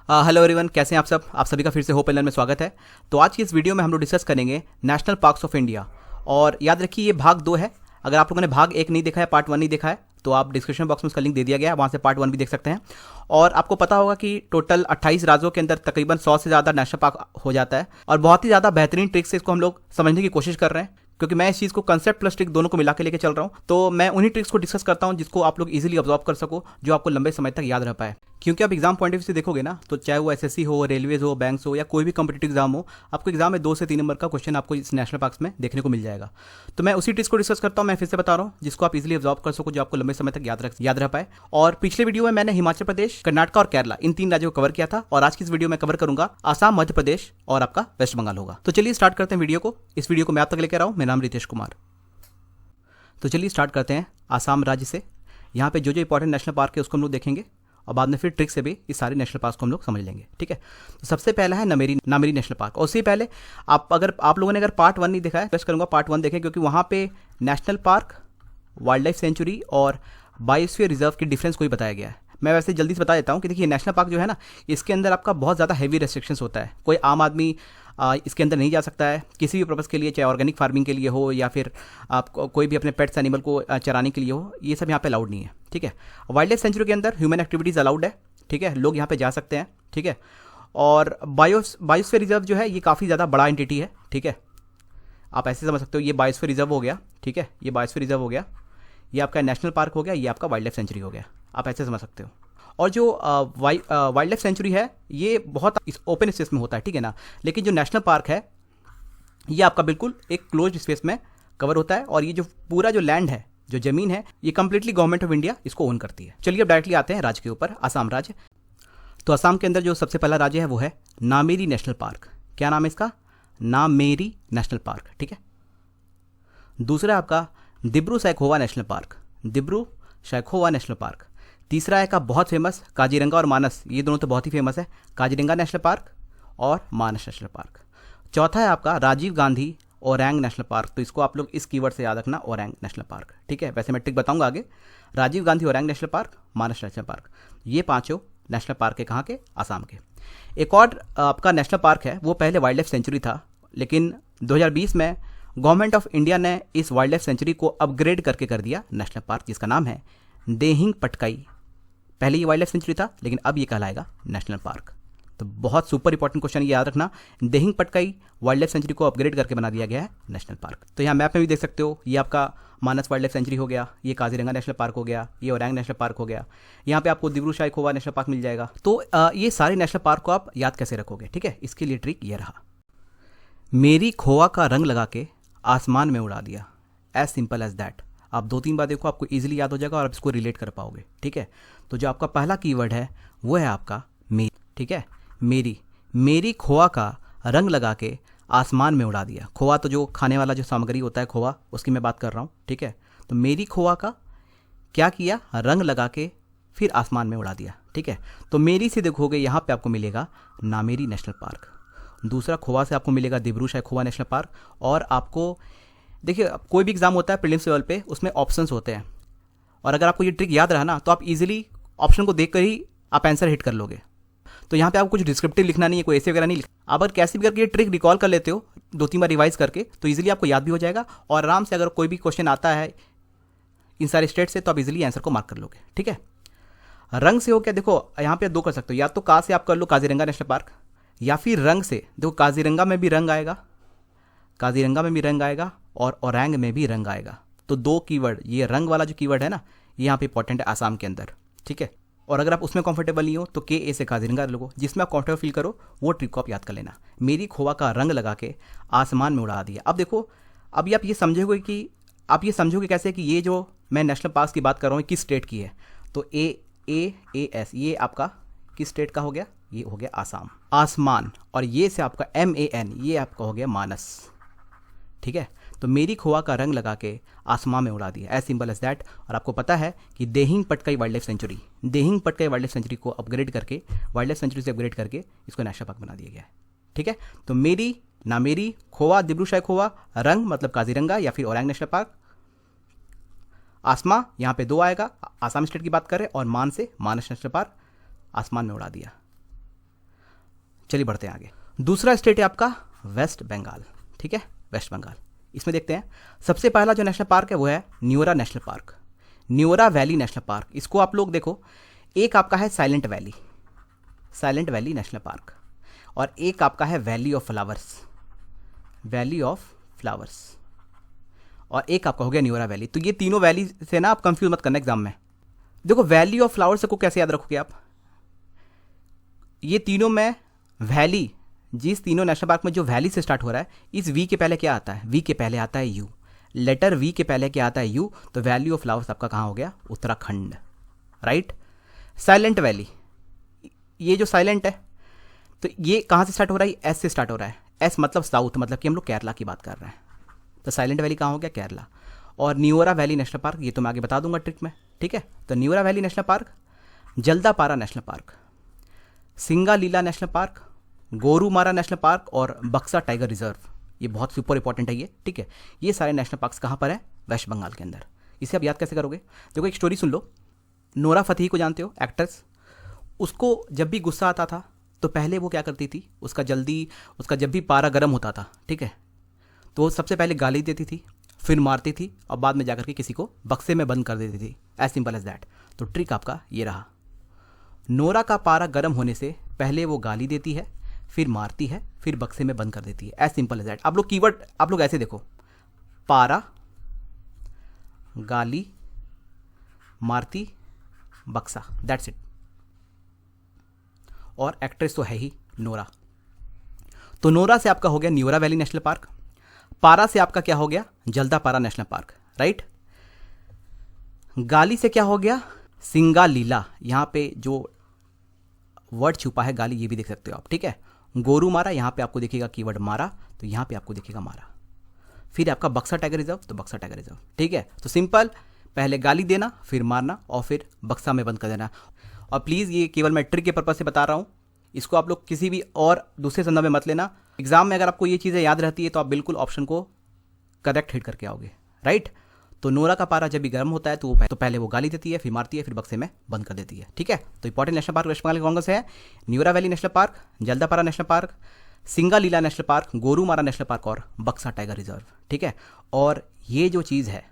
Hello everyone, कैसे हैं आप सब। आप सभी का फिर से होप एलएन में स्वागत है। तो आज की इस वीडियो में हम लोग डिस्कस करेंगे नेशनल पार्क्स ऑफ इंडिया। और याद रखिए ये भाग 2 है। अगर आप लोगों ने भाग 1 नहीं देखा है, पार्ट 1 नहीं देखा है, तो आप डिस्क्रिप्शन बॉक्स में उसका लिंक दे दिया गया है, वहाँ से पार्ट 1 भी देख सकते हैं। और आपको पता होगा कि टोटल 28 राज्यों के अंदर तकरीबन 100 से ज़्यादा नेशनल पार्क हो जाता है। और बहुत ही ज़्यादा बेहतरीन ट्रिक से इसको हम लोग समझने की कोशिश कर रहे हैं, क्योंकि मैं इस चीज़ को कंसेप्ट प्लस ट्रिक दोनों को मिला के लेके चल रहा हूँ। तो मैं उन्हीं ट्रिक्स को डिस्कस करता हूँ जिसको आप लोग इजीली ऑब्जॉर्व कर सको, जो आपको लंबे समय तक याद रह पाए। क्योंकि आप एग्जाम पॉइंट ऑफ व्यू से देखोगे ना, तो चाहे वो एसएससी हो, रेलवेज हो, बैंक्स हो, या कोई भी कॉम्पिटिटिव एग्जाम हो, आपको एग्जाम में 2 से 3 नंबर का क्वेश्चन आपको इस नेशनल पार्क्स में देखने को मिल जाएगा। तो मैं उसी ट्रिक्स को डिस्कस करता हूँ। मैं फिर से बता रहा हूँ, जिसको आप इजीली ऑब्जॉर्व कर सको, जो आपको लंबे समय तक याद रह पाए। और पिछले वीडियो में मैंने हिमाचल प्रदेश, कर्नाटक और केरला, इन 3 राज्यों को कवर किया था। और आज की इस वीडियो में कवर करूंगा आसाम, मध्य प्रदेश और आपका वेस्ट बंगाल होगा। तो चलिए स्टार्ट करते हैं वीडियो को। इस वीडियो को मैं आप तक लेकर आऊँ। मेरा नाम रितेश कुमार। तो चलिए स्टार्ट करते हैं आसाम राज्य से। यहाँ पे जो जो इंपॉर्टेंट नेशनल पार्क है उसको हम लोग देखेंगे, और बाद में फिर ट्रिक से भी इस सारे नेशनल पार्क को हम लोग समझ लेंगे। ठीक है, तो सबसे पहला है नामेरी नेशनल पार्क। और उससे पहले आप लोगों ने अगर पार्ट 1 नहीं देखा है, रिक्वेस्ट करूँगा पार्ट 1 देखें, क्योंकि वहाँ पे national park, wild life sanctuary और बायोस्फीयर रिजर्व की डिफरेंस को ही बताया गया है। मैं वैसे जल्दी से बता देता हूँ कि देखिए, नेशनल पार्क जो है ना, इसके अंदर आपका बहुत ज़्यादा हैवी रेस्ट्रिक्शंस होता है। कोई आम आदमी इसके अंदर नहीं जा सकता है किसी भी पर्पज़ के लिए, चाहे ऑर्गेनिक फार्मिंग के लिए हो या फिर आप कोई भी अपने पेट्स एनिमल को चराने के लिए हो, ये सब यहाँ पे अलाउड नहीं है। ठीक है, वाइल्ड लाइफ सेंचुरी के अंदर ह्यूमन एक्टिविटीज़ अलाउड है। ठीक है, लोग यहाँ पे जा सकते हैं। ठीक है, और बायोस्फीयर रिजर्व जो है ये काफ़ी ज़्यादा बड़ा एंटिटी है। ठीक है, आप ऐसे समझ सकते हो, ये बायोस्फीयर रिजर्व हो गया। ठीक है, ये बायोस्फीयर रिजर्व हो गया, ये आपका नेशनल पार्क हो गया, ये आपका वाइल्ड लाइफ सेंचुरी हो गया। आप ऐसे समझ सकते हो। और जो वाइल्ड लाइफ सेंचुरी है ये बहुत ओपन स्पेस में होता है। ठीक है ना, लेकिन जो नेशनल पार्क है ये आपका बिल्कुल एक क्लोज्ड स्पेस में कवर होता है। और ये जो पूरा जो लैंड है, जो ज़मीन है, ये कंप्लीटली गवर्नमेंट ऑफ इंडिया इसको ओन करती है। चलिए अब डायरेक्टली आते हैं राज्य के ऊपर, आसाम राज्य। तो असम के अंदर जो सबसे पहला राज्य है वो है नामेरी नेशनल पार्क। क्या नाम है इसका? Nameri national park. ठीक है, दूसरा आपका Dibru Saikhowa national park, Dibru Saikhowa national park. तीसरा है का बहुत फेमस काजीरंगा और मानस, ये दोनों तो बहुत ही फेमस है, काजीरंगा नेशनल पार्क और मानस नेशनल पार्क। चौथा है आपका राजीव गांधी ओरैंग नेशनल पार्क। तो इसको आप लोग इस कीवर्ड से याद रखना, ओरैंग नेशनल पार्क। ठीक है, वैसे मैं ट्रिक बताऊंगा आगे। राजीव गांधी ओरैंग नेशनल पार्क, मानस नेशनल पार्क, ये 5 नेशनल पार्क है। कहाँ के? आसाम के। एक और आपका नेशनल पार्क है, वो पहले वाइल्ड लाइफ सेंचुरी था, लेकिन 2020 में गवर्नमेंट ऑफ इंडिया ने इस वाइल्ड लाइफ सेंचुरी को अपग्रेड करके कर दिया नेशनल पार्क, जिसका नाम है देहिंग पटकाई। पहले ये वाइल्ड लाइफ सेंचुरी था, लेकिन अब ये कहलाएगा नेशनल पार्क। तो बहुत सुपर इंपॉर्टेंट क्वेश्चन ये याद रखना, Dehing Patkai wild life sanctuary को अपग्रेड करके बना दिया गया है नेशनल पार्क। तो यहाँ मैप में भी देख सकते हो, ये आपका मानस वाइल्ड लाइफ सेंचुरी हो गया, ये काजीरंगा नेशनल पार्क हो गया, ये ओरैंग नेशनल पार्क हो गया। यहाँ पे आपको दिब्रू सैखोवा नेशनल पार्क मिल जाएगा। तो ये सारे नेशनल पार्क को आप याद कैसे रखोगे? ठीक है, इसके लिए ट्रिक ये रहा, मेरी खोआ का रंग लगा के आसमान में उड़ा दिया। As simple as that. आप 2-3 बार देखो, आपको इजीली याद हो जाएगा और आप इसको रिलेट कर पाओगे। ठीक है, तो जो आपका पहला कीवर्ड है वो है आपका मेरी। ठीक है, मेरी खोआ का रंग लगा के आसमान में उड़ा दिया। खोआ तो जो खाने वाला जो सामग्री होता है, खोआ, उसकी मैं बात कर रहा हूँ। ठीक है, तो मेरी खोआ का क्या किया? रंग लगा के फिर आसमान में उड़ा दिया। ठीक है, तो मेरी से देखोगे यहाँ पे आपको मिलेगा नामेरी नेशनल पार्क। दूसरा खोआ से आपको मिलेगा दिब्रू सैखोवा नेशनल पार्क। और आपको देखिए, कोई भी एग्जाम होता है प्रीलिम्स लेवल पे, उसमें ऑप्शंस होते हैं, और अगर आपको ये ट्रिक याद रहा ना, तो आप इजीली ऑप्शन को देखकर ही आप आंसर हिट कर लोगे। तो यहाँ पे आपको कुछ डिस्क्रिप्टिव लिखना नहीं है, कोई ऐसे वगैरह नहीं लिखना। आप अगर कैसे भी करके ये ट्रिक रिकॉल कर लेते हो 2-3 बार रिवाइज करके, तो इजीली आपको याद भी हो जाएगा। और आराम से अगर कोई भी क्वेश्चन आता है इन सारे स्टेट से, तो आप इजीली आंसर को मार्क कर लोगे। ठीक है, रंग से हो क्या? देखो यहाँ पे 2 कर सकते हो, या तो का से आप कर लो काजीरंगा नेशनल पार्क, या फिर रंग से। देखो काजीरंगा में भी रंग आएगा, काजीरंगा में भी रंग आएगा, और ओरैंग में भी रंग आएगा। तो 2 कीवर्ड, ये रंग वाला जो कीवर्ड है ना, ये यहाँ पे इंपॉर्टेंट है आसाम के अंदर। ठीक है, और अगर आप उसमें कंफर्टेबल नहीं हो तो KA से काजीरंगा लोगो, जिसमें आप कंफर्टेबल फील करो वो ट्रिक को आप याद कर लेना। मेरी खोआ का रंग लगा के आसमान में उड़ा दिया। अब देखो, अभी आप ये समझोगे कैसे कि ये जो मैं नेशनल पार्क की बात कर रहा हूँ किस स्टेट की है। तो AAS ये आपका किस स्टेट का हो गया? ये हो गया आसाम। आसमान, और ये से आपका MAN, ये आपका हो गया मानस। ठीक है, तो मेरी खोआ का रंग लगा के आसमान में उड़ा दिया, एज सिंपल एज दैट। और आपको पता है कि Dehing Patkai wild life sanctuary को अपग्रेड करके, वाइल्ड लाइफ सेंचुरी से अपग्रेड करके इसको नेशनल पार्क बना दिया गया है। ठीक है, तो नामेरी खोआ दिब्रू सैखोवा, रंग मतलब काजीरंगा या फिर ओरैंग नेशनल पार्क, आसमा यहाँ पे 2 आएगा, आसाम स्टेट की बात करें, और मान से मानस नेशनल पार्क, आसमान में उड़ा दिया। चलिए बढ़ते हैं आगे। दूसरा स्टेट है आपका वेस्ट बंगाल, ठीक है, वेस्ट बंगाल। इसमें देखते हैं सबसे पहला जो नेशनल पार्क है वो है Neora national park, Neora valley national park. इसको आप लोग देखो, एक आपका है silent valley, silent valley national park, और एक आपका है valley of flowers, valley of flowers, और एक आपका हो गया न्योरा वैली। तो ये तीनों वैली से ना आप कंफ्यूज मत करना एग्जाम में। देखो वैली ऑफ फ्लावर्स को कैसे याद रखोगे आप, ये तीनों में वैली, जिस तीनों नेशनल पार्क में जो वैली से स्टार्ट हो रहा है, इस वी के पहले क्या आता है, वी के पहले आता है यू, लेटर वी के पहले क्या आता है यू, तो वैली ऑफ फ्लावर्स आपका कहाँ हो गया, उत्तराखंड, राइट। साइलेंट वैली, ये जो साइलेंट है तो ये कहाँ से स्टार्ट हो रहा है, एस से स्टार्ट हो रहा है, एस मतलब साउथ, मतलब कि हम लोग केरला की बात कर रहे हैं, तो साइलेंट वैली कहाँ हो गया, केरला। और न्योरा वैली नेशनल पार्क, ये तो मैं आगे बता दूंगा ट्रिक में, ठीक है। तो Neora valley national park, Jaldapara national park, Singalila national park, Gorumara national park और बक्सा टाइगर रिजर्व, ये बहुत सुपर इंपॉर्टेंट है ये, ठीक है। ये सारे नेशनल पार्क्स कहाँ पर है, वेस्ट बंगाल के अंदर। इसे आप याद कैसे करोगे, देखो एक स्टोरी सुन लो। नोरा फतेही को जानते हो, एक्ट्रेस, उसको जब भी गुस्सा आता था तो पहले वो क्या करती थी, उसका जब भी पारा गर्म होता था, ठीक है, तो वो सबसे पहले गाली देती थी, फिर मारती थी, और बाद में जाकर के किसी को बक्से में बंद कर देती थी, एज सिंपल एज दैट। तो ट्रिक आपका ये रहा, नोरा का पारा गर्म होने से पहले वो गाली देती है, फिर मारती है, फिर बक्से में बंद कर देती है, एज सिंपल एज दैट। आप लोग कीवर्ड आप लोग ऐसे देखो, पारा, गाली, मारती, बक्सा, दैट्स इट। और एक्ट्रेस तो है ही नोरा। तो नोरा से आपका हो गया न्योरा वैली नेशनल पार्क, पारा से आपका क्या हो गया, जल्दापारा नेशनल पार्क, राइट। गाली से क्या हो गया, सिंगालीला, यहाँ पे जो वर्ड छुपा है गाली, ये भी देख सकते हो आप, ठीक है। गोरुमारा, यहाँ पे आपको दिखेगा कीवर्ड मारा, तो यहाँ पे आपको दिखेगा मारा। फिर आपका बक्सा टाइगर रिजर्व, तो बक्सा टाइगर रिजर्व, ठीक है। तो सिंपल, पहले गाली देना, फिर मारना, और फिर बक्सा में बंद कर देना। और प्लीज़ ये केवल मैं ट्रिक के पर्पज से बता रहा हूँ, इसको आप लोग किसी भी और दूसरे संदर्भ में मत लेना। एग्जाम में अगर आपको ये चीज़ें याद रहती है तो आप बिल्कुल ऑप्शन को करेक्ट हिट करके आओगे, राइट। तो नोरा का पारा जब भी गर्म होता है तो पहले वो गाली देती है, फिर मारती है, फिर बक्से में बंद कर देती है, ठीक है। तो important national park West Bengal के कौन से है, Neora valley national park, Jaldapara national park, Singalila national park, Gorumara national park और बक्सा टाइगर रिजर्व, ठीक है। और ये जो चीज़ है,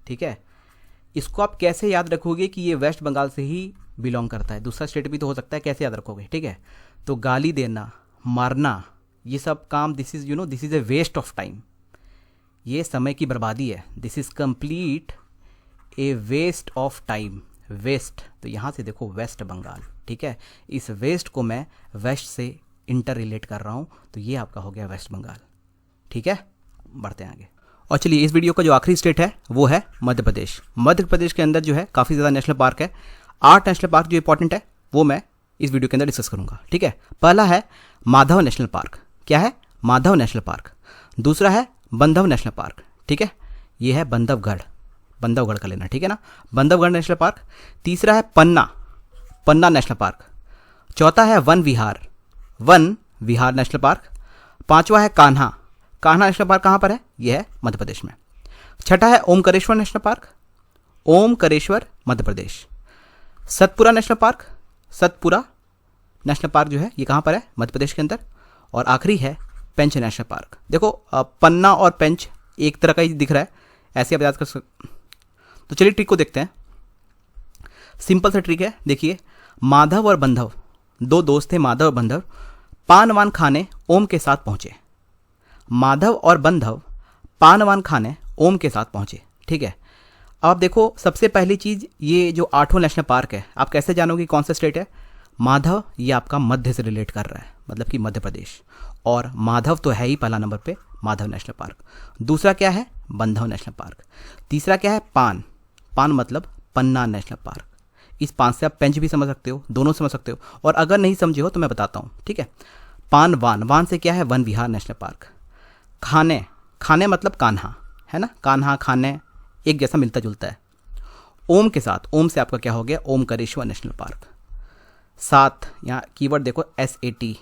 ठीक है, इसको आप कैसे याद रखोगे कि ये वेस्ट बंगाल से ही बिलोंग करता है, दूसरा स्टेट भी तो हो सकता है, कैसे याद रखोगे, ठीक है। तो गाली देना, मारना, ये सब काम, this is a waste of time, ये समय की बर्बादी है, this is complete a waste of time, waste. तो यहाँ से देखो वेस्ट बंगाल, ठीक है, इस वेस्ट को मैं वेस्ट से इंटर रिलेट कर रहा हूँ, तो ये आपका हो गया वेस्ट बंगाल, ठीक है। बढ़ते हैं आगे। और चलिए इस वीडियो का जो आखिरी स्टेट है वो है मध्य प्रदेश। मध्य प्रदेश के अंदर जो है काफ़ी ज़्यादा नेशनल पार्क है, 8 नेशनल पार्क जो इंपॉर्टेंट है वो मैं इस वीडियो के अंदर डिस्कस करूंगा, ठीक है। पहला है माधव नेशनल पार्क, क्या है, माधव नेशनल पार्क। दूसरा है बंधव नेशनल पार्क, ठीक है, ये है बंधवगढ़ का लेना, ठीक है ना, बंधवगढ़ नेशनल पार्क। तीसरा है पन्ना नेशनल पार्क। चौथा है वन विहार नेशनल पार्क। पांचवा है कान्हा नेशनल पार्क, कहाँ पर है, यह है मध्य प्रदेश में। छठा है Omkareshwar national park, Omkareshwar Madhya Pradesh. Satpura national park जो है ये कहाँ पर है, मध्य प्रदेश के अंदर। और आखिरी है पेंच नेशनल पार्क। देखो पन्ना और पेंच एक तरह का ही दिख रहा है, ऐसे आप याद कर सकते। तो चलिए ट्रिक को देखते हैं, सिंपल सा ट्रिक है, देखिए। माधव और बंधव, दो दोस्त थे, माधव और बंधव, पान वान खाने ओम के साथ पहुंचे। माधव और बंधव पान वान खाने ओम के साथ पहुंचे, ठीक है। अब देखो सबसे पहली चीज़, ये जो 8 नेशनल पार्क है, आप कैसे जानोगे कौन सा स्टेट है, माधव ये आपका मध्य से रिलेट कर रहा है, मतलब कि मध्य प्रदेश, और माधव तो है ही पहला नंबर पे, माधव नेशनल पार्क। दूसरा क्या है, बंधव नेशनल पार्क। तीसरा क्या है, पान मतलब पन्ना नेशनल पार्क। इस पान से आप पेंच भी समझ सकते हो, दोनों समझ सकते हो, और अगर नहीं समझे हो तो मैं बताता हूँ, ठीक है। वान से क्या है, वन विहार नेशनल पार्क। खाने मतलब कान्हा, है ना, कान्हा खाने एक जैसा मिलता जुलता है। ओम के साथ, ओम से आपका क्या हो गया, ओमकारेश्वर नेशनल पार्क। 7, यहाँ कीवर्ड देखो SAT,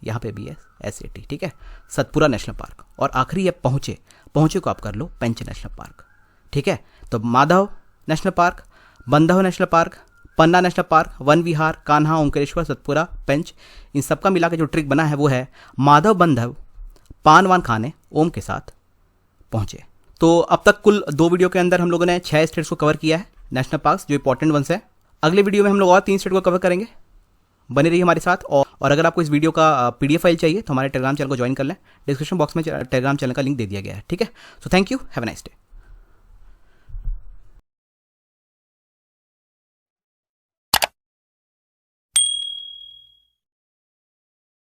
यहाँ पे भी है SAT, ठीक है, सतपुरा नेशनल पार्क। और आखिरी है पहुँचे को आप कर लो पेंच नेशनल पार्क, ठीक है। तो Madhav national park, Bandhav national park, Panna national park, Van Vihar, Kanha, Omkareshwar, Satpura, Pench, इन सबका मिला के जो ट्रिक बना है वो है माधव बंधव पान वान खाने ओम के साथ पहुंचे। तो अब तक कुल 2 वीडियो के अंदर हम लोगों ने 6 स्टेट्स को कवर किया है, नेशनल पार्क्स जो इंपॉर्टेंट वंस है। अगले वीडियो में हम लोग और 3 स्टेट को कवर करेंगे। बने रहिए हमारे साथ। और अगर आपको इस वीडियो का PDF फाइल चाहिए तो हमारे टेलीग्राम चैनल को ज्वाइन कर लें। डिस्क्रिप्शन बॉक्स में टेलीग्राम चैनल का लिंक दे दिया गया है। ठीक है, so thank you, have a nice day.